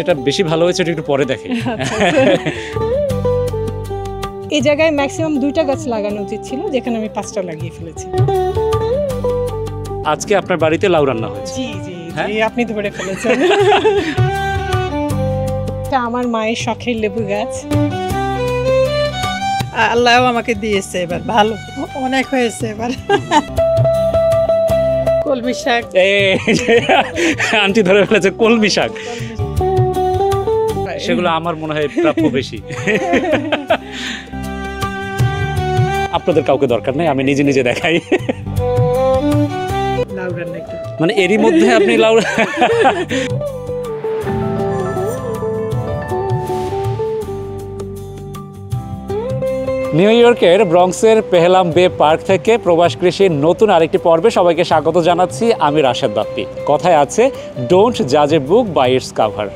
যেটা বেশি ভালো হয়েছে এটা একটু পরে দেখি। এই জায়গায় ম্যাক্সিমাম 2টা গাছ লাগানো উচিত ছিল, যেখানে আমি 5টা লাগিয়ে ফেলেছি। আজকে আপনার বাড়িতে লাউ রান্না হয়েছে? জি জি জি, আপনি ধরে ফেলেছেন। এটা আমার মায়ের শখের লেবু গাছ। আল্লাহ আমাকে দিয়েছে, এবার ভালো অনেক হয়েছে এবার। কলমি শাক, আন্টি ধরে ফেলেছে কলমি শাক, সেগুলো আমার মনে হয় প্রাপ্য বেশি। আপনাদের কাউকে দরকার নেই, আমি নিজে নিজে দেখাই। মানে এরই মধ্যে আপনি লাউ। নিউ ইয়র্কের ব্রঙ্কসের পেহলাম বে পার্ক থেকে প্রবাস কৃষির নতুন আরেকটি পর্বে সবাইকে স্বাগত জানাচ্ছি। আমি রাশেদ বাপ্পি। কথায় আছে, ডোন্ট জাজ এ বুক বাই ইটস কাভার।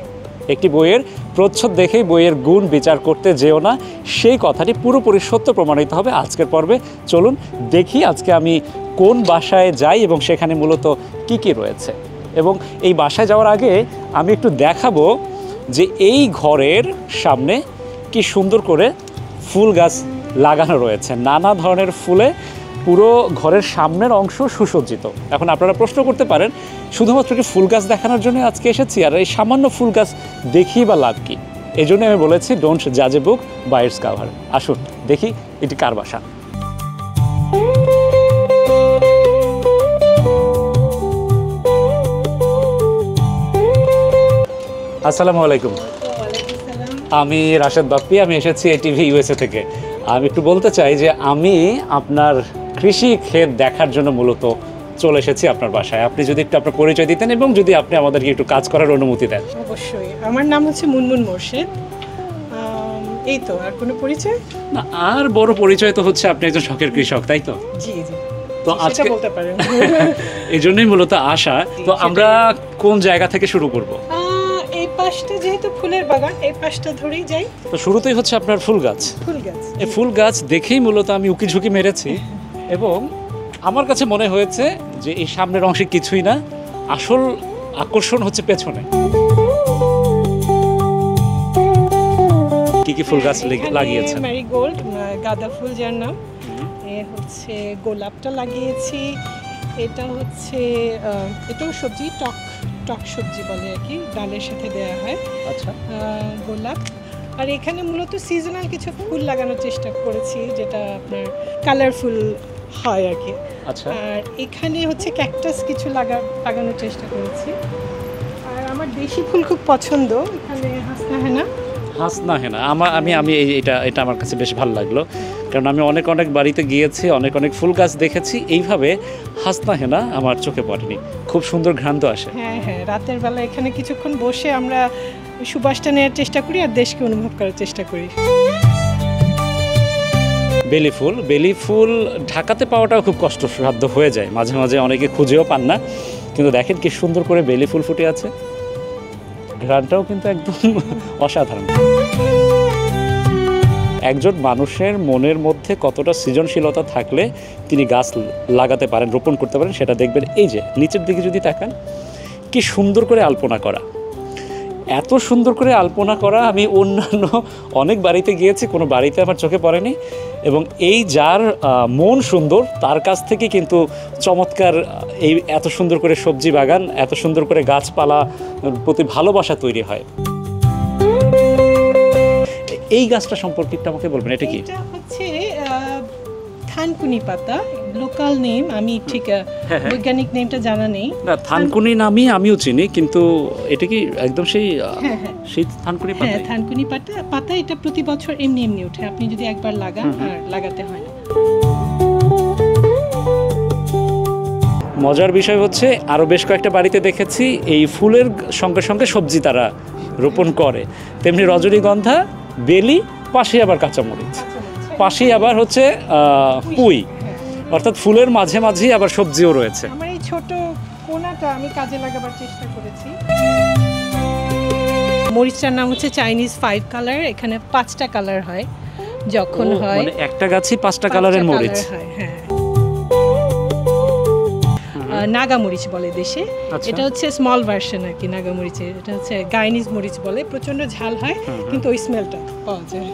একটি বইয়ের প্রচ্ছদ দেখেই বইয়ের গুণ বিচার করতে যেও না, সেই কথাটি পুরোপুরি সত্য প্রমাণিত হবে আজকের পর্বে। চলুন দেখি আজকে আমি কোন বাসায় যাই এবং সেখানে মূলত কি কি রয়েছে। এবং এই বাসায় যাওয়ার আগে আমি একটু দেখাবো যে এই ঘরের সামনে কি সুন্দর করে ফুল গাছ লাগানো রয়েছে। নানা ধরনের ফুলে পুরো ঘরের সামনের অংশ সুসজ্জিত। এখন আপনারা প্রশ্ন করতে পারেন, শুধুমাত্র কি ফুল গাছ দেখানোর জন্য আজকে এসেছি, আর এই সামান্য ফুল গাছ দেখিয়ে বা লাভ কি? এই জন্য আমি বলেছি ডোন্ট জাজ এ বুক বাই ইটস কাভার। আসুন দেখি এটি কার বাসা। আসসালামু আলাইকুম। আমি রাশেদ বাপ্পি, আমি এসেছি এটিভি ইউএসএ থেকে। আমি একটু বলতে চাই যে আমি আপনার কৃষি ক্ষেত দেখার জন্য মূলত চলে এসেছি আপনার বাসায়। আপনি যদি একটু আপনার পরিচয় দিতেন এবং যদি আপনি আমাদেরকে একটু কাজ করার অনুমতি দেন। অবশ্যই। আমার নাম হচ্ছে মুনমুন মোর্শেদ। এই তো, আর কোনো পরিচয় না? আর বড় পরিচয় তো হচ্ছে আপনি একজন শখের কৃষক, তাই তো? জি জি, তো আজকে বলতে পারেন। এই জন্যই মূলত আসা। তো আমরা কোন জায়গা থেকে শুরু করব? এই পাশটা যেহেতু ফুলের বাগান, এই পাশটা ধরেই যাই। তো শুরুতেই হচ্ছে আপনার ফুল গাছ। ফুল গাছ, এই ফুল গাছ দেখেই মূলত আমি উকি ঝুঁকি মেরেছি এবং আমার কাছে মনে হয়েছে যে এই সামনের অংশে কিছুই না, আসল আকর্ষণ হচ্ছে পেছনে। কি কি ফুল গাছ লাগিয়েছেন? ম্যারিগোল্ড, গাঁদা ফুল যার নাম, হচ্ছে গোলাপটা লাগিয়েছি। এটা হচ্ছে এটাও সবজি, টক সবজি বলে আর কি, ডালের সাথে দেওয়া হয়। আচ্ছা, গোলাপ। আর এখানে মূলত সিজনাল কিছু ফুল লাগানোর চেষ্টা করেছি, যেটা আপনার কালারফুল হয় আর কি। আচ্ছা। আর এখানে হচ্ছে ক্যাকটাস কিছু লাগানোর চেষ্টা করেছি। আর আমার দেশি ফুল খুব পছন্দ, এখানে হাসনা হেনা। আমি এটা আমার কাছে বেশ ভালো লাগলো, কারণ আমি অনেক বাড়িতে গিয়েছি, অনেক ফুল গাছ দেখেছি, এইভাবে হাসনা হেনা আমার চোখে পড়েনি। খুব সুন্দর ঘ্রাণ তো আসে। হ্যাঁ হ্যাঁ, রাতের বেলা এখানে কিছুক্ষণ বসে আমরা সুবাসটা নেওয়ার চেষ্টা করি আর দেশকে অনুভব করার চেষ্টা করি। বেলি ফুল ঢাকাতে পাওয়াটাও খুব কষ্টসাধ্য হয়ে যায়, মাঝে মাঝে অনেকে খুঁজেও পান না। কিন্তু দেখেন কি সুন্দর করে বেলি ফুল ফুটে আছে, ঘ্রাণটাও কিন্তু একদম অসাধারণ। একজন মানুষের মনের মধ্যে কতটা সৃজনশীলতা থাকলে তিনি গাছ লাগাতে পারেন, রোপণ করতে পারেন, সেটা দেখবেন। এই যে নিচের দিকে যদি তাকান, কি সুন্দর করে আলপনা করা। এত সুন্দর করে আলপনা করা আমি অন্যান্য অনেক বাড়িতে গিয়েছি, কোনো বাড়িতে আমার চোখে পড়েনি। এবং এই যার মন সুন্দর, তার কাছ থেকে কিন্তু চমৎকার এই এত সুন্দর করে সবজি বাগান, এত সুন্দর করে গাছপালা প্রতি ভালোবাসা তৈরি হয়। এই গাছটা সম্পর্কে একটু আমাকে বলবেন, এটা কি? এটা হচ্ছে থানকুনি পাতা, লোকাল নেম, আমি ঠিক বৈজ্ঞানিক নেমটা জানা নেই। না, থানকুনি নামই আমিও চিনি, কিন্তু এটা কি একদম সেই থানকুনি পাতা? হ্যাঁ, থানকুনি পাতা। এটা প্রতি বছর এমনি ওঠে, আপনি যদি একবার লাগান, আর লাগাতে হয় না। মজার বিষয় হচ্ছে, আরও বেশ কয়েকটা বাড়িতে দেখেছি এই ফুলের সঙ্গে সঙ্গে সবজি তারা রোপণ করে। তেমনি রজনীগন্ধা, বেলি, পাশে আবার কাঁচামরিচ, পাশে আবার হচ্ছে পুঁই, অর্থাৎ ফুলের মাঝে মাঝেই আবার সবজিও রয়েছে। আমার এই ছোট কোনাটা আমি কাজে লাগাবার চেষ্টা করেছি। মরিচটার নাম হচ্ছে চাইনিজ 5 কালার। এখানে 5টা কালার হয় যখন হয়, মানে একটা গাছই 5টা কালারের মরিচ। হ্যাঁ। নাগামরিচ বলে দেশে। আচ্ছা। এটা হচ্ছে স্মল ভার্সন আর কি নাগামরিচের। এটা হচ্ছে গাইনিজ মরিচ বলে, প্রচন্ড ঝাল হয় কিন্তু ওই স্মেলটা পাওয়া যায়।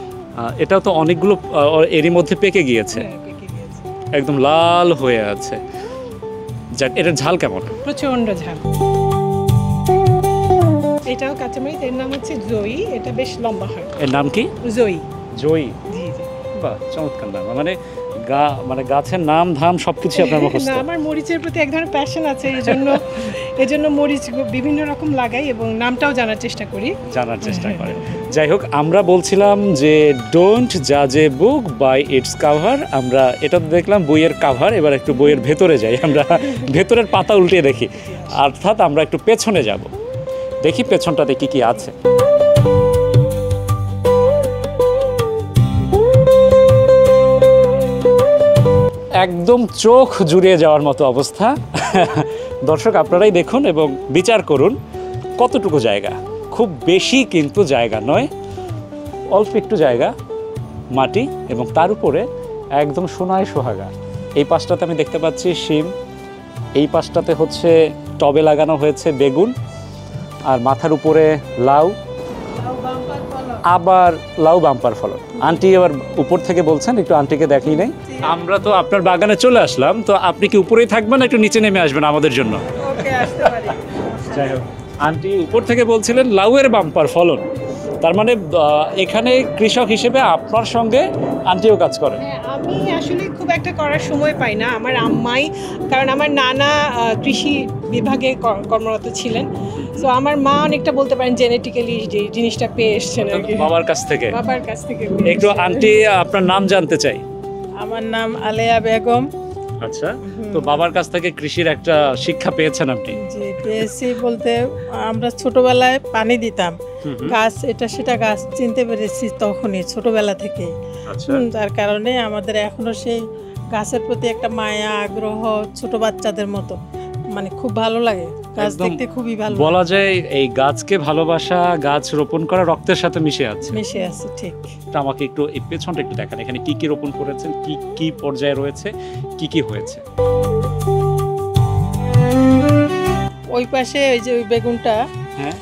এটাও তো অনেকগুলো এরই মধ্যে পেকে গিয়েছে, হ্যাঁ, পেকে গিয়েছে। একদম লাল হয়ে আছে। যাক, এটার ঝাল কেমন? প্রচন্ড ঝাল। এটাও কাঁচামরিচ, এর নাম হচ্ছে জয়ী। এটা বেশ লম্বা হয়। এর নাম কি? জয়ী। জয়ী। জি জি। বাহ, চমৎকার নাম। মানে গাছের নাম ধাম সবকিছু আপনার মুখস্থ। না, আমার মরিচের প্রতি এক ধরনের প্যাশন আছে, এজন্য মরিচ বিভিন্ন রকম লাগাই এবং নামটাও জানার চেষ্টা করি। করেন। যাই হোক, আমরা বলছিলাম যে ডোন্ট জাজ এ বুক বাই ইটস কাভার। আমরা এটা দেখলাম বইয়ের কাভার, এবার একটু বইয়ের ভেতরে যাই। আমরা ভেতরের পাতা উল্টিয়ে দেখি, অর্থাৎ আমরা একটু পেছনে যাব, দেখি পেছনটাতে কি কি আছে। একদম চোখ জুড়িয়ে যাওয়ার মতো অবস্থা। দর্শক, আপনারাই দেখুন এবং বিচার করুন কতটুকু জায়গা। খুব বেশি কিন্তু জায়গা নয়, অল্প একটু জায়গা, মাটি এবং তার উপরে একদম সোনায় সোহাগা। এই পাশটাতে আমি দেখতে পাচ্ছি শিম, এই পাশটাতে হচ্ছে টবে লাগানো হয়েছে বেগুন, আর মাথার উপরে লাউ, আবার লাউ বাম্পার ফলন। আন্টি এবার উপর থেকে বলছেন, একটু আন্টিকে দেখিয়ে নেই। আমরা তো আপনার বাগানে চলে আসলাম, তো আপনি কি উপরেই থাকবেন একটু নিচে নেমে আসবেন আমাদের জন্য? যাই হোক, আন্টি উপর থেকে বলছিলেন লাউয়ের বাম্পার ফলন, তার মানে এখানে কৃষক হিসেবে আপনার সঙ্গে আন্টিও কাজ করে। হ্যাঁ, আমি আসলে খুব একটা করার সময় পাই না, আমার আম্মাই, কারণ আমার নানা কৃষি বিভাগে কর্মরত ছিলেন। তো আমার মা অনেকটা বলতে পারেন জেনেটিক্যালি যে জিনিসটা পেয়ে এসছেন আর কি, বাবার কাছ থেকে। একটু পেয়ে আন্টি আপনার নাম জানতে চাই। আমার নাম আলেয়া বেগম। আচ্ছা, তো বাবার কাছ থেকে কৃষির একটা শিক্ষা পেয়েছেন আপনি? জি, পেয়েছি বলতে আমরা ছোটবেলায় পানি দিতাম গাছ, এটা সেটা গাছ চিনতে পেরেছি তখনই ছোটবেলা থেকে। আচ্ছা, তার কারণে আমাদের এখনো সেই গাছের প্রতি একটা মায়া আগ্রহ ছোট বাচ্চাদের মতো, মানে খুব ভালো লাগে গাছ একদম দেখতে, খুবই ভালো বলা যায় এই গাছকে ভালোবাসা, গাছ রোপণ করা রক্তের সাথে মিশে আছে। মিশে আছে। ঠিক, তা আমাকে একটু এই পেছনটা একটু দেখান, এখানে কি কি রোপণ করেছেন, কি কি পর্যায়ে রয়েছে, কি কি হয়েছে? ওই পাশে ওই যে ওই বেগুনটা, হ্যাঁ,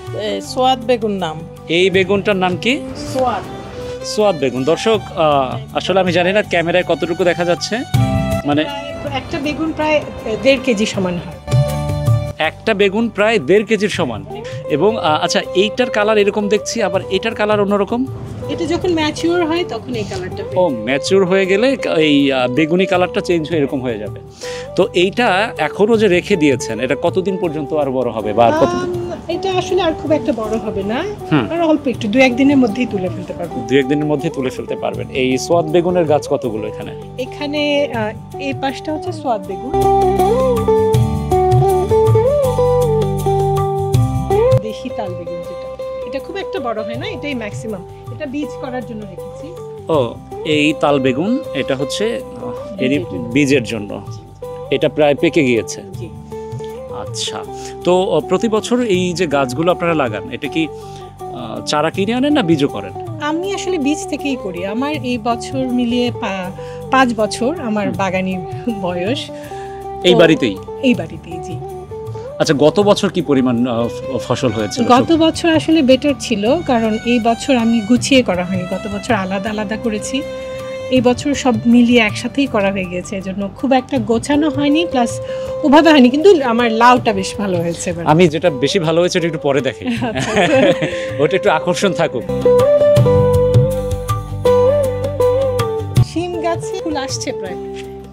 সোয়াদ বেগুন নাম। এই বেগুনটার নাম কি? সোয়াদ। সোয়াদ বেগুন। দর্শক, আসলে আমি জানি না ক্যামেরায় কতটুকু দেখা যাচ্ছে, মানে একটা বেগুন প্রায় 1.5 কেজি সমান হয়। একটা বেগুন প্রায় 1.5 কেজির সমান। এবং আচ্ছা, এইটার কালার এরকম দেখছি, আবার এটার কালার অন্যরকম। এটা যখন ম্যাচিউর হয় তখন এই কালারটা ও, ম্যাচিউর হয়ে গেলে এই বেগুনি কালারটা চেঞ্জ হয়ে এরকম হয়ে যাবে। তো এইটা এখনো যে রেখে দিয়েছেন, এটা কতদিন পর্যন্ত আর বড় হবে, বা আর কত? এটা আসলে আর খুব একটা বড় হবে না, হুম। আর অল্প একটু 2-1 দিনের মধ্যেই তুলে ফেলতে পারবো। 2-1 দিনের মধ্যে তুলে ফেলতে পারবেন। এই সোয়াদ বেগুনের গাছ কতগুলো এখানে? এখানে এই পাশটা হচ্ছে সোয়াদ বেগুন, দেশি তাল বেগুন যেটা, এটা খুব একটা বড় হয় না, এটাই ম্যাক্সিমাম, এটা বীজ করার জন্য রেখেছি। ও, এই তাল বেগুন, এটা হচ্ছে এরই বীজের জন্য। এটা প্রায় পেকে গিয়েছে। জি। আচ্ছা, তো প্রতি বছর এই যে গাছগুলো আপনারা লাগান, এটা কি চারা কিনে আনেন না বীজও করেন? আমি আসলে বীজ থেকেই করি। আমার এই বছর মিলিয়ে 5 বছর আমার বাগানি বয়স। এই বাড়িতেই? এই বাড়িতেই, জি। আচ্ছা, গত বছর কি পরিমাণ ফসল হয়েছিল? গত বছর আসলে বেটার ছিল, কারণ এই বছর আমি গুছিয়ে করা হয়নি, গত বছর আলাদা আলাদা করেছি। এই বছর সব মিলিয়ে একসাথেই করা হয়ে গেছে, এজন্য খুব একটা গোছানো হয়নি, প্লাস ওভাবে হয়নি, কিন্তু আমার লাউটা বেশ ভালো হয়েছে এবার। আমি যেটা বেশি ভালো হয়েছে ওটা একটু পরে দেখি, ওটা একটু আকর্ষণ থাকুক। শিম গাছে ফুল আসছে প্রায়,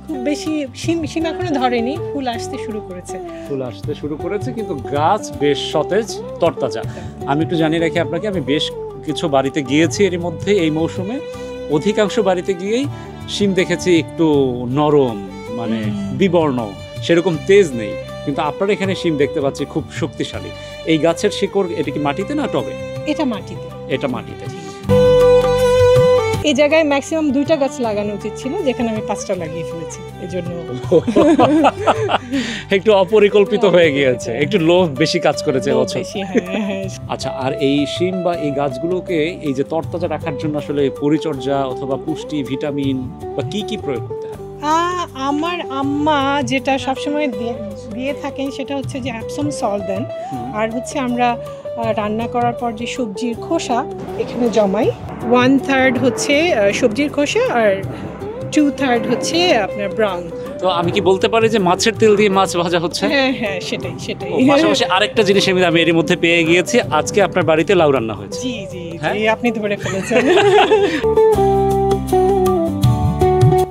খুব বেশি শিম এখনো ধরেনি, ফুল আসতে শুরু করেছে। ফুল আসতে শুরু করেছে, কিন্তু গাছ বেশ সতেজ, তরতাজা। আমি একটু জানিয়ে রাখি আপনাকে, আমি বেশ কিছু বাড়িতে গিয়েছি এর মধ্যে এই মৌসুমে। অধিকাংশ বাড়িতে গিয়েই শিম দেখেছি একটু নরম, মানে বিবর্ণ, সেরকম তেজ নেই। কিন্তু আপনার এখানে শিম দেখতে পাচ্ছি খুব শক্তিশালী। এই গাছের শিকড়, এটা কি মাটিতে না টবে? এটা মাটিতে। এটা মাটিতে। এই জায়গায় ম্যাক্সিমাম 2টা গাছ লাগানো উচিত ছিল, যেখানে আমি 5টা লাগিয়ে ফেলেছি, এজন্য একটু অপরিকল্পিত হয়ে গিয়েছে, একটু লোভ বেশি কাজ করেছে বছর। হ্যাঁ। আচ্ছা, আর এই শিম বা এই গাছগুলোকে এই যে তরতাজা রাখার জন্য আসলে পরিচর্যা অথবা পুষ্টি, ভিটামিন বা কি কি প্রয়োগ করতে হয়? আমার আম্মা যেটা সবসময় দিয়ে থাকেন সেটা হচ্ছে যে অ্যাপসম সল্ট দেন, আর হচ্ছে আমরা রান্না করার পর যে সবজির খোসা এখানে জমাই। 1/3 হচ্ছে সবজির খোসা আর 2/3 হচ্ছে আপনার ব্রাউন। তো আমি কি বলতে পারি যে মাছের তেল দিয়ে মাছ ভাজা হচ্ছে? হ্যাঁ হ্যাঁ, সেটাই সেটাই। পাশাপাশি আরেকটা জিনিস আমি এর মধ্যে পেয়ে গিয়েছি, আজকে আপনার বাড়িতে লাউ রান্না হয়েছে। জি জি হ্যাঁ? জি, আপনি ধরে ফেলেছেন।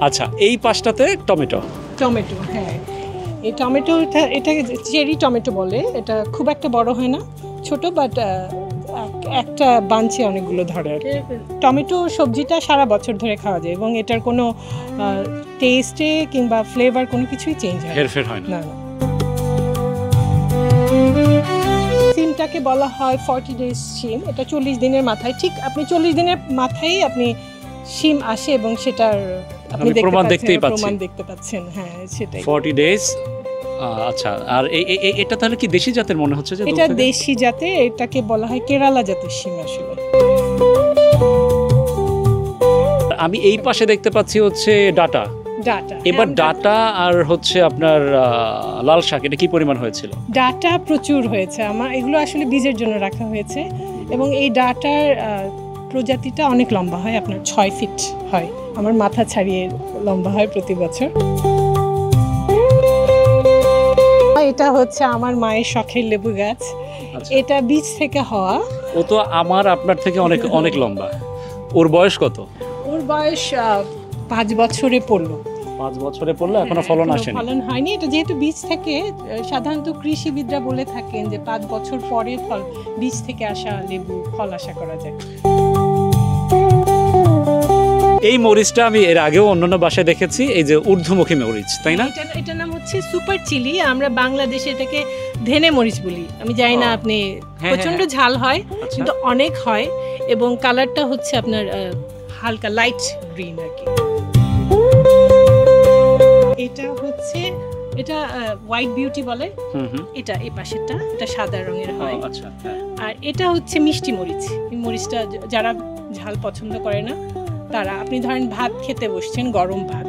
আচ্ছা, এই পাশটাতে টমেটো। টমেটো, হ্যাঁ, এই টমেটোটা এটা চেরি টমেটো বলে। এটা খুব একটা বড় হয় না, ছোট, বাট একটা বাঞ্চে অনেকগুলো ধরে আর কি। টমেটো সবজিটা সারা বছর ধরে খাওয়া যায় এবং এটার কোনো টেস্টে কিংবা ফ্লেভার কোনো কিছুই চেঞ্জ হয় হেরফের হয় না। না। সিমটাকে বলা হয় 40 ডেজ সিম। এটা 40 দিনের মাথায়, ঠিক আপনি 40 দিনের মাথায় আপনি সিম আসে এবং সেটার আপনি প্রমাণ দেখতেই পাচ্ছেন। প্রমাণ দেখতে পাচ্ছেন, হ্যাঁ সেটাই। 40 ডেজ। আচ্ছা, আর এটা তাহলে কি দেশি জাতের মনে হচ্ছে? যে এটা দেশি জাতের, এটাকে বলা হয় কেরালা জাতের সিম আসলে। আমি এই পাশে দেখতে পাচ্ছি হচ্ছে ডাটা। ডাটা, এবার ডাটা আর হচ্ছে আপনার লাল শাক, এটা কি পরিমাণ হয়েছিল? ডাটা প্রচুর হয়েছে আমার। এগুলো আসলে বীজের জন্য রাখা হয়েছে এবং এই ডাটার প্রজাতিটা অনেক লম্বা হয়, আপনার 6 ফিট হয়। আমার মাথা ছাড়িয়ে লম্বা হয় প্রতি বছর। এটা হচ্ছে আমার মায়ের শখের লেবু গাছ। আচ্ছা। এটা বীজ থেকে হওয়া। ও তো আপনার থেকে অনেক অনেক লম্বা। ওর বয়স কত? ওর বয়স 5 বছরে পড়লো। 5 বছরে পড়লো, এখনো ফলন আসেনি। ফলন হয়নি। এটা যেহেতু বীজ থেকে, সাধারণত কৃষিবিদরা বলে থাকেন যে 5 বছর পরে বীজ থেকে আসা লেবু ফল আশা করা যায়। এই মরিচটা আমি এর আগেও অন্যান্য বাসায় দেখেছি, এই যে ঊর্ধ্বমুখী মরিচ, তাই না? এটার নাম হচ্ছে সুপার চিলি। আমরা বাংলাদেশে এটাকে ধেনে মরিচ বলি। আমি জানি না আপনি, প্রচন্ড ঝাল হয় কিন্তু অনেক হয় এবং কালারটা হচ্ছে আপনার হালকা লাইট গ্রিন আর কি। এটা হচ্ছে, এটা হোয়াইট বিউটি বলে। এটা এই পাশেরটা, এটা সাদা রঙের হয়। আচ্ছা। আর এটা হচ্ছে মিষ্টি মরিচ। এই মরিচটা যারা ঝাল পছন্দ করে না তারা, আপনি ধরেন ভাত খেতে বসছেন, গরম ভাত,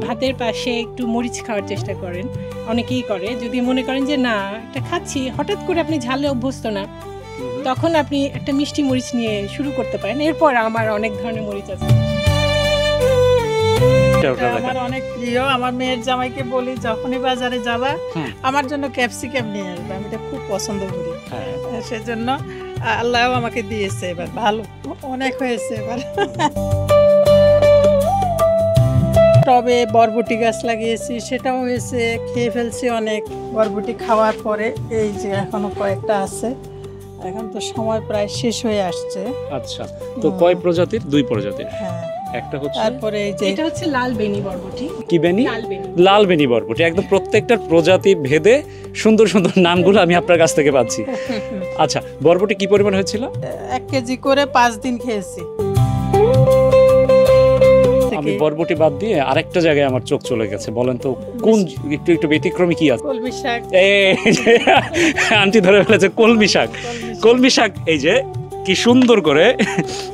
ভাতের পাশে একটু মরিচ খাওয়ার চেষ্টা করেন। অনেকেই করে। যদি মনে করেন যে না, এটা খাচ্ছি, হঠাৎ করে আপনি ঝালে অভ্যস্ত না, তখন আপনি একটা মিষ্টি মরিচ নিয়ে শুরু করতে পারেন। এরপর আমার অনেক ধরনের মরিচ আছে। আমার অনেক প্রিয়। আমার মেয়ের জামাইকে বলি যখনই বাজারে যাবা আমার জন্য ক্যাপসিকাম নিয়ে আসবে, আমি এটা খুব পছন্দ করি। সেজন্য আল্লাহও আমাকে দিয়েছে, এবার ভালো অনেক হয়েছে। এবার টবে বরবটি গাছ লাগিয়েছি, সেটাও হয়েছে, খেয়ে ফেলছি অনেক। বরবটি খাওয়ার পরে এই যে এখনো কয়েকটা আছে। এখন তো সময় প্রায় শেষ হয়ে আসছে। আচ্ছা, তো কয় প্রজাতির? 2 প্রজাতির। হ্যাঁ, একটা হচ্ছে, তারপরে এই যে এটা হচ্ছে লাল বেনি বরবটি। কি বেনি? লাল বেনি বরবটি। একদম প্রত্যেকটার প্রজাতি ভেদে সুন্দর সুন্দর নামগুলো আমি আপনার কাছ থেকে পাচ্ছি। আচ্ছা, বরবটি কি পরিমাণ হয়েছিল? 1 কেজি করে 5 দিন খেয়েছি। আমি বরবটি বাদ দিয়ে আরেকটা জায়গায় আমার চোখ চলে গেছে। বলেন তো কোন, একটু ব্যতিক্রমী কি আছে? কলমি শাক। আন্টি ধরে ফেলেছে কলমি শাক। কলমি শাক, এই যে কি সুন্দর করে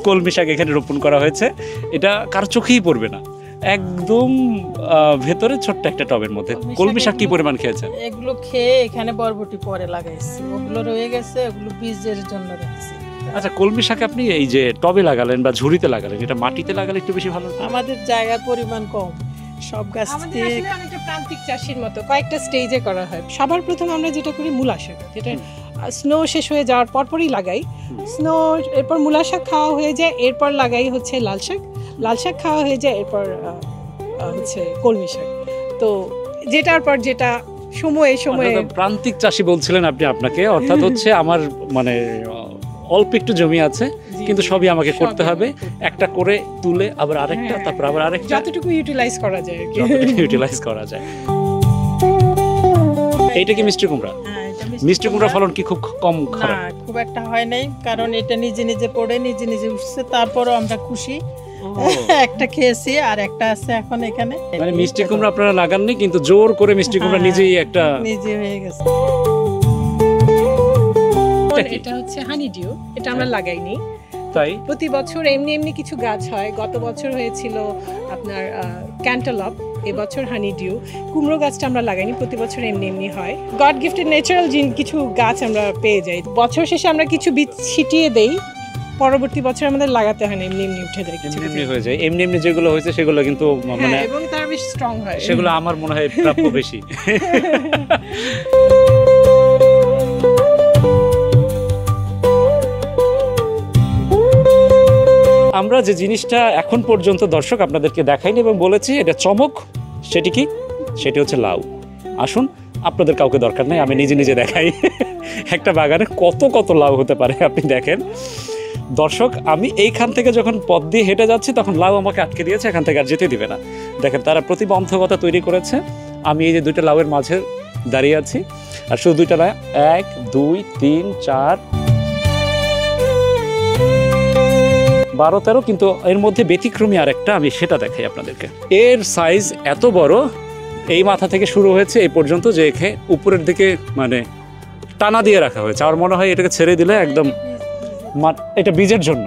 কলমি শাক এখানে রোপণ করা হয়েছে। এটা কার চোখেই পড়বে না, একদম ভেতরে ছোট্ট একটা টবের মধ্যে। কলমি শাক কি পরিমাণ খেয়েছেন? এগুলো খেয়ে এখানে বরবটি পরে লাগাইছি, ওগুলো রয়ে গেছে, ওগুলো বীজের জন্য রাখছি। আচ্ছা, কলমি শাক আপনি এই যে টবে লাগালেন বা ঝুড়িতে লাগালেন, এটা মাটিতে লাগালে একটু বেশি ভালো? আমাদের জায়গার পরিমাণ কম, সব গাছ আমাদের আসলে অনেকটা প্রান্তিক চাষির মতো কয়েকটা স্টেজে করা হয়। সবার প্রথম আমরা যেটা করি মূলা শাক, যেটা স্নো শেষ হয়ে যাওয়ার পরপরই লাগাই। স্নো, এরপর মূলা শাক খাওয়া হয়ে যায়, এরপর লাগাই হচ্ছে লাল শাক। লাল শাক খাওয়া হয়ে যায়, এরপর হচ্ছে কলমি শাক। তো যেটার পর যেটা সময়ে প্রান্তিক চাষি বলছিলেন আপনি আপনাকে, অর্থাৎ হচ্ছে আমার মানে অল্প একটু জমি আছে কিন্তু সবই আমাকে করতে হবে, একটা করে তুলে আবার আরেকটা, তারপর আবার আরেকটা, যতটুকু ইউটিলাইজ করা যায় আর কি, ইউটিলাইজ করা যায়। এইটা কি মিষ্টি কুমড়া? মিষ্টি কুমড়া ফলন কি খুব কম? না, খুব একটা হয় নাই, কারণ এটা নিজে নিজে পড়ে নিজে নিজে উঠছে, তারপরও আমরা খুশি। একটা খেয়েছি আর একটা আছে এখন এখানে। মানে মিষ্টি কুমড়া আপনারা লাগাননি, কিন্তু জোর করে মিষ্টি কুমড়া নিজেই একটা নিজে হয়ে গেছে। এটা হচ্ছে হানি ডিউ, এটা আমরা লাগাইনি। তাই প্রতি বছর এমনি এমনি কিছু গাছ হয়। গত বছর হয়েছিল আপনার ক্যান্টালপ, এবছর হানি ডিউ। কুমড়ো গাছটা আমরা লাগাইনি, প্রতি বছর এমনি এমনি হয়। গড গিফটেড ন্যাচারাল কিছু গাছ আমরা পেয়ে যাই, বছর শেষে আমরা কিছু বীজ ছিটিয়ে দেই, পরবর্তী বছর আমাদের লাগাতে হয় না, এমনি এমনি উঠে যায়, কিছু এমনি হয়ে যায়। এমনি এমনি যেগুলো হয়েছে সেগুলো কিন্তু মানে এবং তার বেশ স্ট্রং হয়, সেগুলো আমার মনে হয় প্রাপ্য বেশি। আমরা যে জিনিসটা এখন পর্যন্ত দর্শক আপনাদেরকে দেখাইনি এবং বলেছি এটা চমক, সেটি কি? সেটি হচ্ছে লাউ। আসুন, আপনাদের কাউকে দরকার নেই, আমি নিজে নিজে দেখাই একটা বাগানে কত কত লাউ হতে পারে। আপনি দেখেন দর্শক, আমি এইখান থেকে যখন পথ দিয়ে হেঁটে যাচ্ছি তখন লাউ আমাকে আটকে দিয়েছে, এখান থেকে আর যেতে দিবে না। দেখেন তারা প্রতিবন্ধকতা তৈরি করেছে। আমি এই যে দুইটা লাউয়ের মাঝে দাঁড়িয়ে আছি, আর শুধু দুইটা না, 1 2 3 4 12 13, কিন্তু এর মধ্যে ব্যতিক্রমী আরেকটা, আমি সেটা দেখাই আপনাদেরকে। এর সাইজ এত বড়, এই মাথা থেকে শুরু হয়েছে এই পর্যন্ত, যে একে উপরের দিকে মানে টানা দিয়ে রাখা হয়েছে। আমার মনে হয় এটাকে ছেড়ে দিলে একদম এটা বীজের জন্য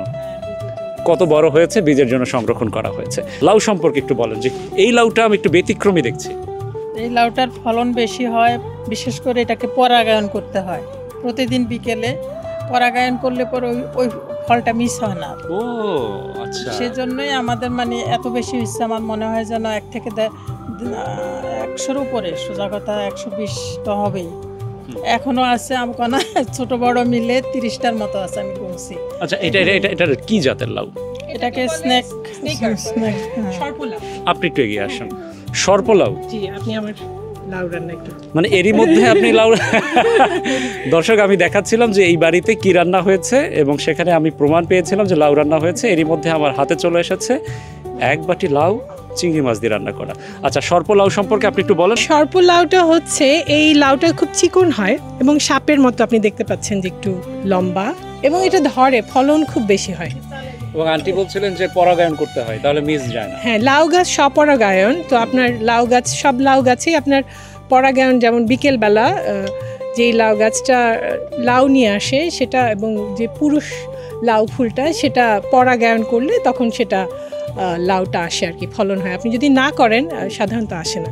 কত বড় হয়েছে, বীজের জন্য সংরক্ষণ করা হয়েছে। লাউ সম্পর্কে একটু বলেন যে এই লাউটা আমি একটু ব্যতিক্রমী দেখছি। এই লাউটার ফলন বেশি হয়, বিশেষ করে এটাকে পরাগায়ন করতে হয় প্রতিদিন বিকেলে। পরাগায়ন করলে পর ওই ফলটা মিস হয় না। ও আচ্ছা, সেজন্যই আমাদের মানে এত বেশি হচ্ছে, আমার মনে হয় যেন 1 থেকে 100-র উপরে, সোজা কথা 120 তো হবেই। এখনো আছে আমকনা, ছোট বড় মিলে 30টার মতো আছে, আমি গুনছি। আচ্ছা, এটা এটা এটা কি জাতের লাউ? এটাকে স্নেক সর্পলাউ। আপনি একটু এগিয়ে আসুন। সর্পলাউ? জি, আপনি আমার লাউ রান্না একটু, মানে এরই মধ্যে আপনি লাউ দর্শক, আমি দেখাচ্ছিলাম যে এই বাড়িতে কি রান্না হয়েছে এবং সেখানে আমি প্রমাণ পেয়েছিলাম যে লাউ রান্না হয়েছে। এরই মধ্যে আমার হাতে চলে এসেছে 1 বাটি লাউ চিংড়ি মাছ দিয়ে রান্না করা। আচ্ছা, সর্পলাউ সম্পর্কে আপনি একটু বলেন। সর্পলাউটা হচ্ছে, এই লাউটা খুব চিকন হয় এবং সাপের মতো, আপনি দেখতে পাচ্ছেন যে একটু লম্বা, এবং এটা ধরে, ফলন খুব বেশি হয়। এবং আন্টি বলছিলেন যে পরাগায়ন করতে হয়, তাহলে মিস যায় না। হ্যাঁ, লাউ গাছ স্বপরাগায়ন, তো আপনার লাউ গাছ, সব লাউ গাছেই আপনার পরাগায়ন, যেমন বিকেলবেলা যেই লাউ গাছটা লাউ নিয়ে আসে সেটা, এবং যে পুরুষ লাউ ফুলটা, সেটা পরাগায়ন করলে তখন সেটা লাউটা আসে আর কি, ফলন হয়। আপনি যদি না করেন সাধারণত আসে না।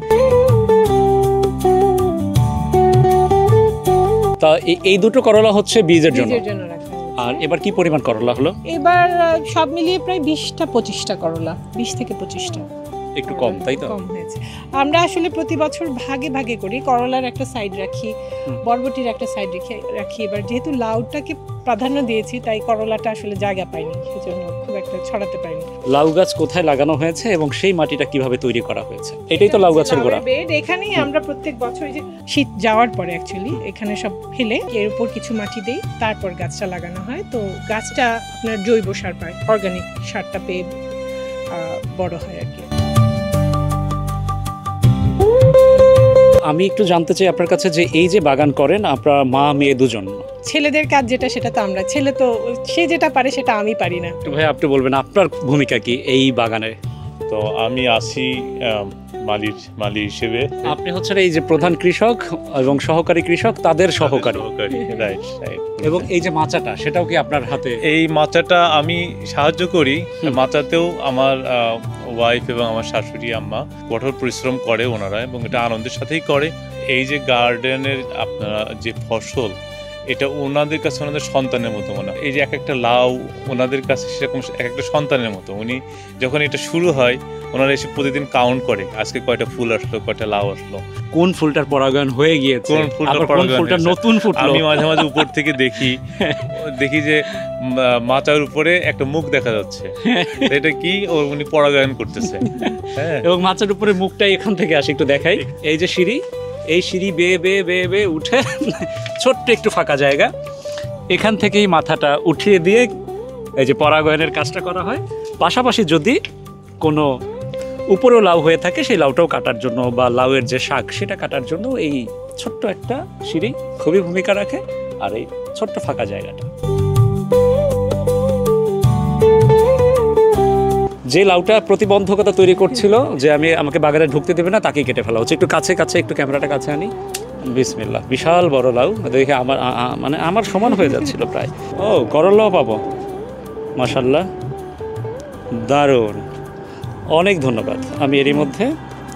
তা এই দুটো করলা হচ্ছে বীজের জন্য, বীজের জন্য রাখা হয়েছে। আর এবার কি পরিমাণ করলা হলো? এবার সব মিলিয়ে প্রায় 20-25টা করলা, 20 থেকে 25টা। একটু কম, তাই তো? কম হয়েছে। আমরা আসলে প্রতি বছর ভাগে ভাগে করি, করলার একটা সাইড রাখি, বরবটির একটা সাইড রাখি। এবার যেহেতু লাউটাকে প্রাধান্য দিয়েছি, তাই করলাটা আসলে জায়গা পাইনি, সেজন্য খুব একটা ছড়াতে পারিনি। লাউ গাছ কোথায় লাগানো হয়েছে এবং সেই মাটিটা কিভাবে তৈরি করা হয়েছে, এটাই তো লাউ গাছের গোড়া। বেড এখানেই আমরা প্রত্যেক বছর, যে শীত যাওয়ার পরে অ্যাকচুয়ালি এখানে সব ফেলে এর উপর কিছু মাটি দেই, তারপর গাছটা লাগানো হয়। তো গাছটা আপনার জৈব সার পায়, অর্গানিক সারটা পেয়ে বড় হয় আর কি। আমি একটু জানতে চাই আপনার কাছে যে এই যে বাগান করেন আপনার মা মেয়ে দুজন, ছেলেদের কাজ যেটা, সেটা তো আমরা, ছেলে তো সে যেটা পারে সেটা আমি পারি না। একটু ভাই আপনি বলবেন আপনার ভূমিকা কি এই বাগানে? তো আমি আছি মালি হিসেবে। আপনি হচ্ছেন এই যে প্রধান কৃষক এবং সহকারী কৃষক, তাদের সহকারী। রাইট। এবং এই যে মাচাটা, সেটাও কি আপনার হাতে? এই মাচাটা আমি সাহায্য করি। মাচাতেও আমার ওয়াইফ এবং আমার শাশুড়ি আম্মা কঠোর পরিশ্রম করে ওনারা, এবং এটা আনন্দের সাথেই করে। এই যে গার্ডেনের আপনারা যে ফসল, এটা ওনাদের কাছে ওনাদের সন্তানের মতো মনে হয়। এই যে এক একটা লাউ ওনাদের কাছে সেরকম এক একটা সন্তানের মতো। উনি যখন এটা শুরু হয়, ওনারা এসে প্রতিদিন কাউন্ট করে আজকে কয়টা ফুল আসলো, কয়টা লাউ আসলো, কোন ফুলটার পরাগায়ন হয়ে গিয়েছে, কোন ফুলটা নতুন ফুটলো। আমি মাঝে মাঝে উপর থেকে দেখি যে মাচার উপরে একটা মুখ দেখা যাচ্ছে, এটা কি উনি পরাগায়ন করতেছে। হ্যাঁ, এবং মাচার উপরে মুখটা এখান থেকে আসে, একটু দেখাই। এই যে সিঁড়ি, এই সিঁড়ি বেয়ে বেয়ে বেয়ে বেয়ে উঠে ছোট্ট একটু ফাঁকা জায়গা, এখান থেকেই মাথাটা উঠিয়ে দিয়ে এই যে পরাগায়নের কাজটা করা হয়। পাশাপাশি যদি কোনো উপরেও লাউ হয়ে থাকে, সেই লাউটাও কাটার জন্য বা লাউয়ের যে শাক সেটা কাটার জন্য এই ছোট্ট একটা সিঁড়ি খুবই ভূমিকা রাখে, আর এই ছোট্ট ফাঁকা জায়গাটা। যে লাউটা প্রতিবন্ধকতা তৈরি করছিল যে আমাকে বাগানে ঢুকতে দেবে না, তাকেই কেটে ফেলা হচ্ছে। একটু কাছে একটু ক্যামেরাটা কাছে আনি। বিসমিল্লাহ, বিশাল বড় লাউ, দেখে আমার সমান হয়ে যাচ্ছিল প্রায়। ও, করলাও পাবো, মাশাল্লাহ, দারুণ, অনেক ধন্যবাদ। আমি এরই মধ্যে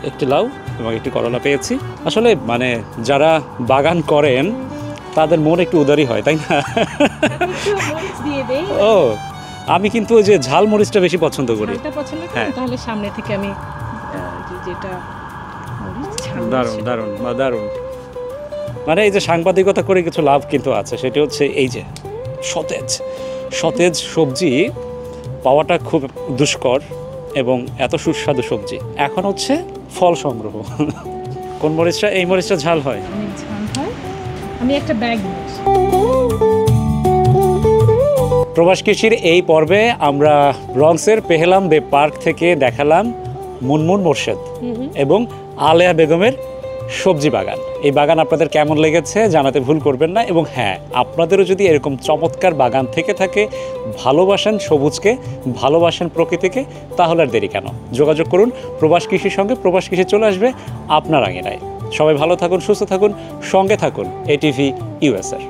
একটি লাউ এবং একটি করলা পেয়েছি। আসলে মানে যারা বাগান করেন তাদের মন একটু উদারই হয়, তাই না? ও, আমি কিন্তু ওই যে ঝাল মরিচটা বেশি পছন্দ করি। হ্যাঁ, তাহলে সামনে থেকে আমি যেটা দারুণ দারুণ দারুণ। মানে এই যে সাংবাদিকতা করে কিছু লাভ কিন্তু আছে, সেটি হচ্ছে এই যে সতেজ সতেজ সবজি পাওয়াটা খুব দুষ্কর এবং এত সুস্বাদু সবজি। এখন হচ্ছে ফল সংগ্রহ। কোন মরিচটা? এই মরিচটা ঝাল হয়, অনেক ঝাল হয়। আমি একটা ব্যাগ নিয়েছি। প্রবাস কৃষির এই পর্বে আমরা ব্রঙ্কসের পেহেলাম বে পার্ক থেকে দেখালাম মুনমুন মোর্শেদ এবং আলেয়া বেগমের সবজি বাগান। এই বাগান আপনাদের কেমন লেগেছে জানাতে ভুল করবেন না। এবং হ্যাঁ, আপনাদেরও যদি এরকম চমৎকার বাগান থেকে থাকে, ভালোবাসেন সবুজকে, ভালোবাসেন প্রকৃতিকে, তাহলে আর দেরি কেন? যোগাযোগ করুন প্রবাস কৃষির সঙ্গে। প্রবাস কৃষি চলে আসবে আপনার আঙিনায়। সবাই ভালো থাকুন, সুস্থ থাকুন, সঙ্গে থাকুন এটিভি ইউএসএর।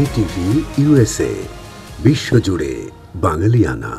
এটিভি ইউএসএ, বিশ্বজুড়ে বাঙালিয়ানা।